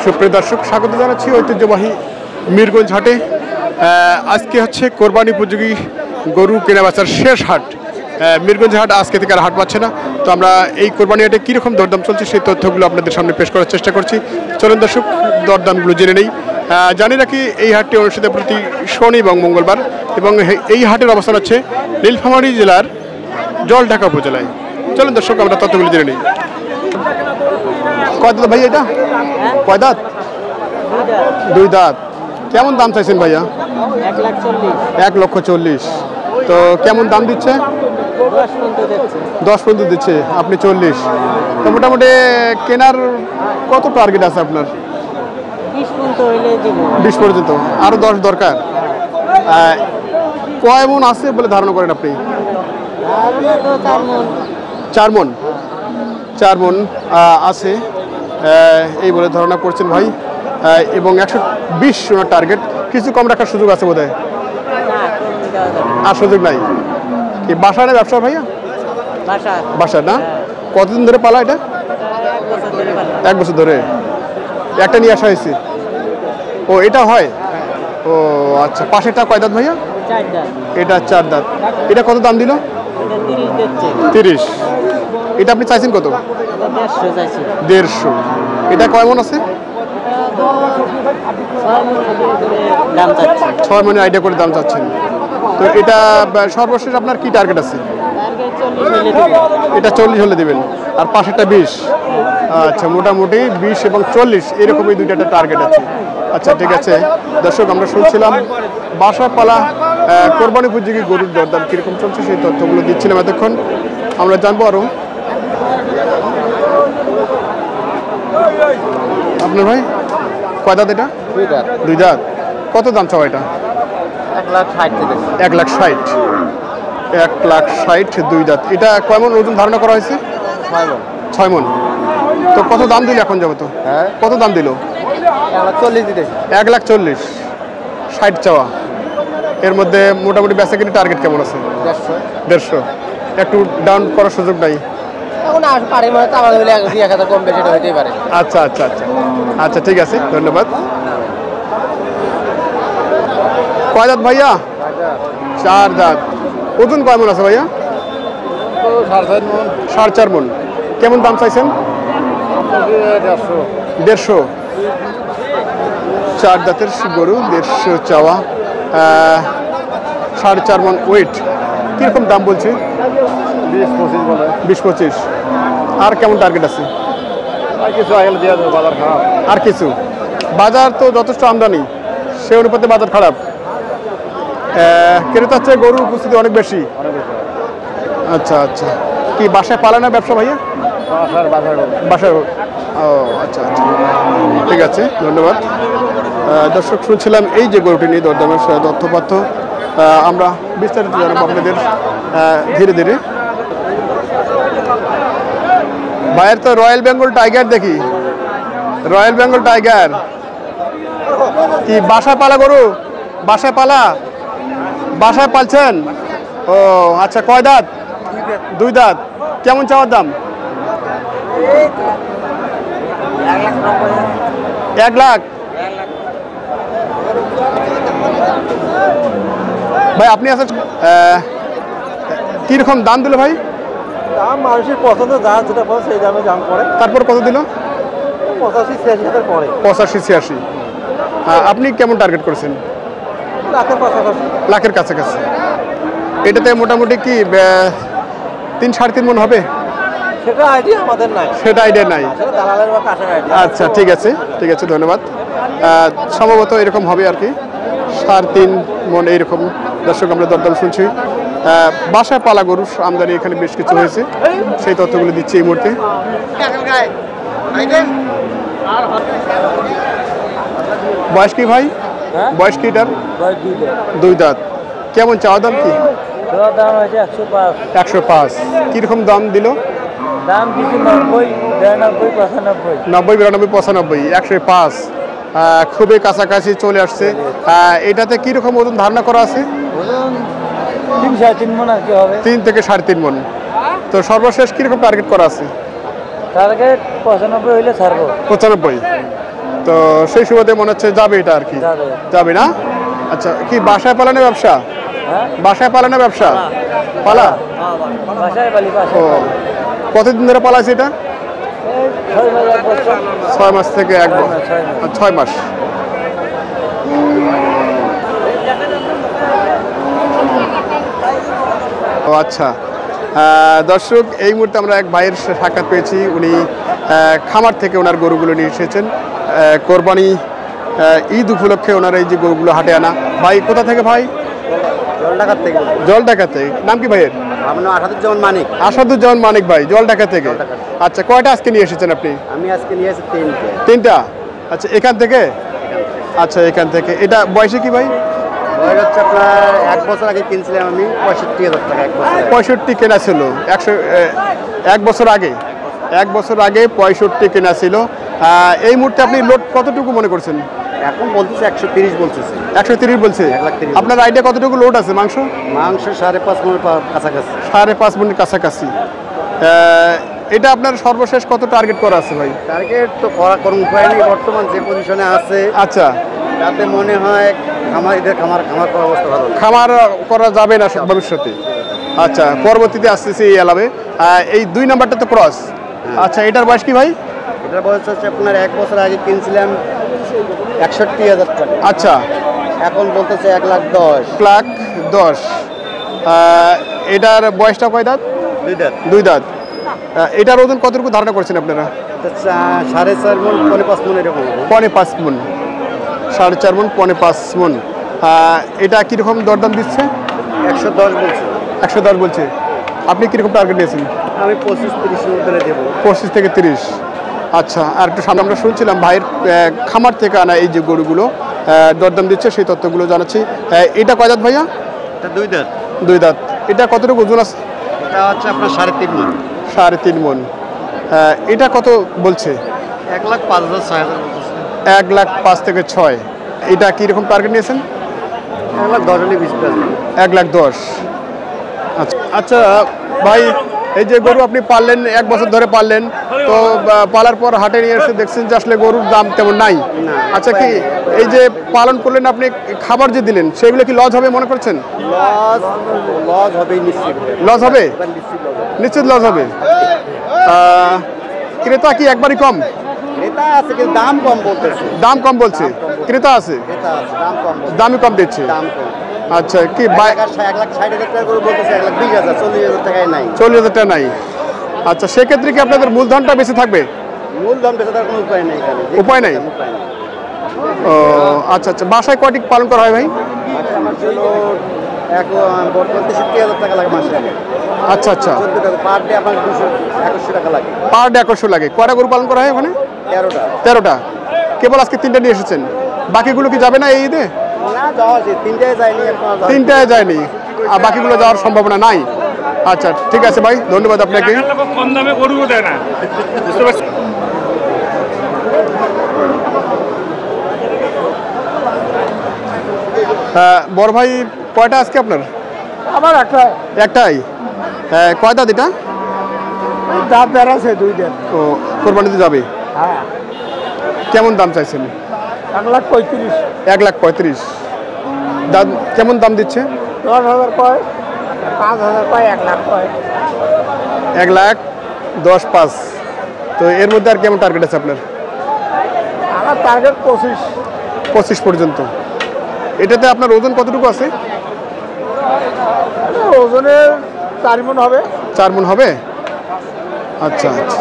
সুপ্রিয় দর্শক, স্বাগত জানাচ্ছি ঐতিহ্যবাহী মিরগঞ্জ হাটে। আজকে হচ্ছে কোরবানি উপযোগী গরু কেনাবেচার শেষ হাট। মিরগঞ্জ হাট আজকে থেকে আর হাট পাচ্ছে না। তো আমরা এই কোরবানি হাটে কীরকম দরদাম চলছে সেই তথ্যগুলো আপনাদের সামনে পেশ করার চেষ্টা করছি। চলুন দর্শক, দরদামগুলো জেনে নেই। জানি রাখি এই হাটটি অনুষ্ঠিত প্রতি শনি এবং মঙ্গলবার, এবং এই হাটের অবস্থান হচ্ছে নীলফামারী জেলার জলঢাকা উপজেলায়। চলুন দর্শক, আমরা তথ্যগুলো জেনে নিই। কয় দাঁত ভাইয়া এটা? কয় দাঁত? দুই দাঁত। কেমন দাম চাইছেন ভাইয়া? 1,40,000। তো কেমন দাম দিচ্ছে? 10 পর্যন্ত দিচ্ছে, আপনি 40। তো মোটামুটি কেনার কত টার্গেট আছে আপনার? 20 পর্যন্ত। আরও 10 দরকার। কয় মন আছে বলে ধারণা করেন আপনি? 4 মন। 4 মন আছে এই বলে ধারণা করছেন ভাই। এবং 120 টার্গেট। কিছু কম রাখার সুযোগ আছে বোধহয়? আর সুযোগ নাই। কি বাসার না ব্যবসা ভাইয়া? বাসার না। কতদিন ধরে পালা এটা? 1 বছর ধরে। একটা নিয়ে আসা হয়েছে। ও এটা হয়? ও আচ্ছা। পাশেরটা কয় দাঁত ভাইয়া? এটা 4 দাঁত। এটা কত দাম দিল? 30। এটা আপনি চাইছেন কত? 150। এটা কয় মন আছে? 6 মনের আইডিয়া করে দাম চাচ্ছেন। তো এটা সর্বশেষ আপনার কি টার্গেট আছে? এটা 40 হলে দেবেন। আর পাশেরটা 20। আচ্ছা, মোটামুটি 20 এবং 40 এরকমই দুইটা টার্গেট আছে। আচ্ছা ঠিক আছে দর্শক, আমরা শুনছিলাম বাসা পালা কোরবানি উপযোগী গরুর দরদাম কীরকম চলছে সেই তথ্যগুলো দিচ্ছিলাম এতক্ষণ। আমরা জানবো আরও। আপনার ভাই কয় দাঁত এটা? 2 দাঁত। কত দাম চাও এটা? 1,60,000। 1,60,000 2 দাঁত। এটা কয় মন ওজন ধারণা করা হয়েছে? 6 মন। তো কত দাম দিল এখন যাবো? তো কত দাম দিল? 1,40,000। 60 চাওয়া। এর মধ্যে মোটামুটি বেচাকেনি টার্গেট কেমন আছে? 150। একটু ডাউন করার সুযোগ নাই? আচ্ছা আচ্ছা আচ্ছা আচ্ছা ঠিক আছে, ধন্যবাদ। কয় দাঁত ভাইয়া? 4 দাঁত। ওজন কয় মন আছে ভাইয়া? 4.5 মন। কেমন দাম চাইছেন? 150। 4 দাঁতের গরু, 150 চাওয়া। 4.5 মন ওয়েট। কিরকম দাম বলছে? 20-25। আর কেমন টার্গেট আছে? আর কিছু? বাজার তো যথেষ্ট আমদানি, সে অনুপাতে বাজার খারাপ। ক্রেতার চেয়ে গরুর উপস্থিতি অনেক বেশি। আচ্ছা আচ্ছা। কি বাসায় পালানো ব্যবসা ভাইয়া? বাসায়। ও আচ্ছা আচ্ছা ঠিক আছে, ধন্যবাদ। দর্শক, শুনছিলাম এই যে গরুটি নিয়ে দরদামের তথ্যপাত্য। আমরা বিস্তারিত জানাবো আপনাদের ধীরে ধীরে। ভাইয়ের তো রয়্যাল বেঙ্গল টাইগার দেখি। রয়্যাল বেঙ্গল টাইগার কি বাসায় পালা গরু? বাসায় পালা? বাসায় পালছেন? ও আচ্ছা। কয় দাঁত? 2 দাঁত। কেমন চাওয়ার দাম? 1 লাখ। ভাই আপনি আছেন, কিরকম দাম দিল ভাই? দাম মানুষের পছন্দ, যা যেটা পড়ে সেই দামে দাম পড়ে। তারপর কত দিল? 85-86 পড়ে। 85-86। আপনি কেমন টার্গেট করেছেন? লাখের কাছাকাছি। এটাতে মোটামুটি কি 3-3.5 মন হবে? সেটা আইডিয়া আমাদের নাই। সেটা আইডিয়া নাই। আচ্ছা ঠিক আছে ঠিক আছে, ধন্যবাদ। সম্ভবত এরকম হবে আর কি, 3.5 মন এইরকম। দর্শক, আমরা দরদাম শুনছি। বাসায় পালা গরুর আমদানি এখানে বেশ কিছু হয়েছে, সেই তথ্যগুলো দিচ্ছি এই মুহূর্তে। বয়স কি ভাই? বয়স কি এটার? 2 দাঁত। কেমন চাওয়া দাম? কি 105। কিরকম দাম দিল? দাম 90-92-95। 105। খুবই কাছাকাছি চলে আসছে। এটাতে কিরকম ওজন ধারণা করা আছে? 3-3.5 মন আর কি হবে। 3 থেকে 3.5 মন। তো সর্বশেষ কিরকম টার্গেট করা আছে? টার্গেট 95 হইলে ছাড়বো। 95। তো সেই সুবাদে মনে হচ্ছে যাবে এটা আর কি, যাবে না? আচ্ছা, কি বাসায় পালানো ব্যবসা? বাসায় পালানো ব্যবসা, পালা? ও, কতদিন ধরে পালাইছে এটা? 6 মাস থেকে 1 বছর, 6 মাস। ও আচ্ছা, দর্শক এই মুহূর্তে আমরা এক ভাইয়ের সাক্ষাৎ পেয়েছি। উনি খামার থেকে ওনার গরুগুলো নিয়ে এসেছেন কোরবানি ঈদ উপলক্ষে। ওনার এই যে গরুগুলো হাটে আনা। ভাই কোথা থেকে ভাই? জলঢাকা থেকে। জলঢাকা থেকে। নাম কি ভাইয়ের? আমার নাম আসাদুজ্জামান মানিক। আসাদুজ্জামান মানিক ভাই, জলঢাকা থেকে। আচ্ছা, কয়টা আজকে নিয়ে এসেছেন আপনি? আমি আজকে নিয়ে এসেছি 3টে। 3টা? আচ্ছা, এখান থেকে? আচ্ছা, এখান থেকে। এটা বয়সে কি ভাই? বয়স হচ্ছে আপনার 1 বছর আগে কিনছিলাম আমি 65,000 টাকা। 1 বছর 65 কেনা ছিল। 1 বছর আগে, 1 বছর আগে 65 কেনা ছিল। এই মুহূর্তে আপনি লোড কতটুকু মনে করছেন? এখন বলতেছে 130 বলতেছে। 130 বলছে। 130। আপনার আইডিয়া কতটুকু লোড আছে মাংস? মাংস 5.5 মণ কাছাকাছি। 5.5 মণের কাছাকাছি। এটা আপনার সর্বশেষ কত টার্গেট করা আছে ভাই? টার্গেট তো করা কোনো উপায় নেই, বর্তমান যে পজিশনে আছে। আচ্ছা, তাতে মনে হয় খামার করার অবস্থা ভালো। খামার করা যাবে না ভবিষ্যতে। আচ্ছা, পরবর্তীতে আসতেছি এই এলাবে। এই 2 নাম্বারটা তো ক্রস। আচ্ছা, এটার বয়স কি ভাই? এটার বয়স হচ্ছে আপনার 1 বছর আগে কিনছিলাম 61,000 টাকা। আচ্ছা, এখন বলতেছে 1,10,000। 1,10,000। এটার বয়সটা কয় দাঁত? 2 দাঁত। 2 দাঁত। এটার ওজন কতটুকু ধারণা করছেন আপনারা? 4.5 মণ 5.5 মণ এরকম। 5.5 মণ, 4.5 মণ 5.5 মণ। এটা কীরকম দরদাম দিচ্ছে? 110 বলছে। 110 বলছে। আপনি কীরকম টার্গেট নিয়েছেন? আমি 25-30 মধ্যে দেবো। 25 থেকে 30। আচ্ছা, আর একটু সামনে আমরা শুনছিলাম ভাইয়ের খামার থেকে আনা এই যে গরুগুলো দরদাম দিচ্ছে, সেই তথ্যগুলো জানাচ্ছি। এটা কয় দাঁত ভাইয়া? এটা 2 দাঁত। 2 দাঁত। এটা কতটুকু ওজন আছে? এটা হচ্ছে আপনার 3.5 মণ। 3.5 মণ। এটা কত বলছে? 1,05,000-6,000 বলতেছে। 1,05,000 থেকে 6। এটা কীরকম টার্গেট নিয়েছেন? 1,10,000 হলে 20 পাঁচ। 1,10,000। আচ্ছা আচ্ছা ভাই, এই যে গরু আপনি পাললেন, 1 বছর ধরে পাললেন, তো পালার পর হাটে নিয়ে এসে দেখছেন যে আসলে গরুর দাম তেমন নাই। আচ্ছা, কি এই যে পালন করলেন আপনি, খাবার যে দিলেন সেগুলো কি লস হবে মনে করছেন? লস হবে নিশ্চিত। লস হবে? নিশ্চিত লস হবে। ক্রেতা কি একবারই কম? ক্রেতা আছে কিন্তু দাম কম বলতেছে। দাম কম বলছে, ক্রেতা আছে, দাম কম, দামই কম দিচ্ছে। দাম কম। আচ্ছা, কি 1,60,000 টাকা করে বলতেছে, 1,20,000, 40,000 টাকায় নাই। 40,000 টাকা নাই। আচ্ছা, সেক্ষেত্রে কি আপনাদের মূলধনটা বেশি থাকবে? মূলধন বেশি থাকার কোনো উপায় নেই। উপায় নেই? ও আচ্ছা আচ্ছা। বাসায় কয়টি পালন করা হয় ভাই? আমার জন্য বর্তমান 63,000 টাকা লাগে মাসে। আচ্ছা আচ্ছা। পার ডে আপনার 200-2100 টাকা লাগে। পার ডে 2100 লাগে। কয়টা গরু পালন করা হয় ওখানে? 13টা। 13টা। কেবল আজকে 3টা নিয়ে এসেছেন, বাকিগুলো কি যাবে না এই ঈদে? না, যাওয়া আছে, 3টায় যায়নি। 3টায় যায়নি, আর বাকিগুলো যাওয়ার সম্ভাবনা নাই। আচ্ছা, ঠিক আছে ভাই, ধন্যবাদ আপনাকে। কম দামে গরুও দেয় না, বুঝতে পারছি। বড় ভাই, কয়টা আজকে আপনার? আমার একটাই। কয় দাঁত এটা? দাম বেড়াচ্ছে 2 দাঁত। ও, কোরবানিতে যাবে। হ্যাঁ। কেমন দাম চাইছেন? 1,35,000। 1,35,000। দাম কেমন দাম দিচ্ছে? 10,000 কয়, 5,000 কয়, 1,00,000 কয়। 1,10,500। তো এর মধ্যে আর কেমন টার্গেট আছে আপনার? আমার টার্গেট 25 পর্যন্ত। এটাতে আপনার ওজন কতটুকু আছে? ওজনের 4 মণ হবে। 4 মণ হবে। আচ্ছা আচ্ছা।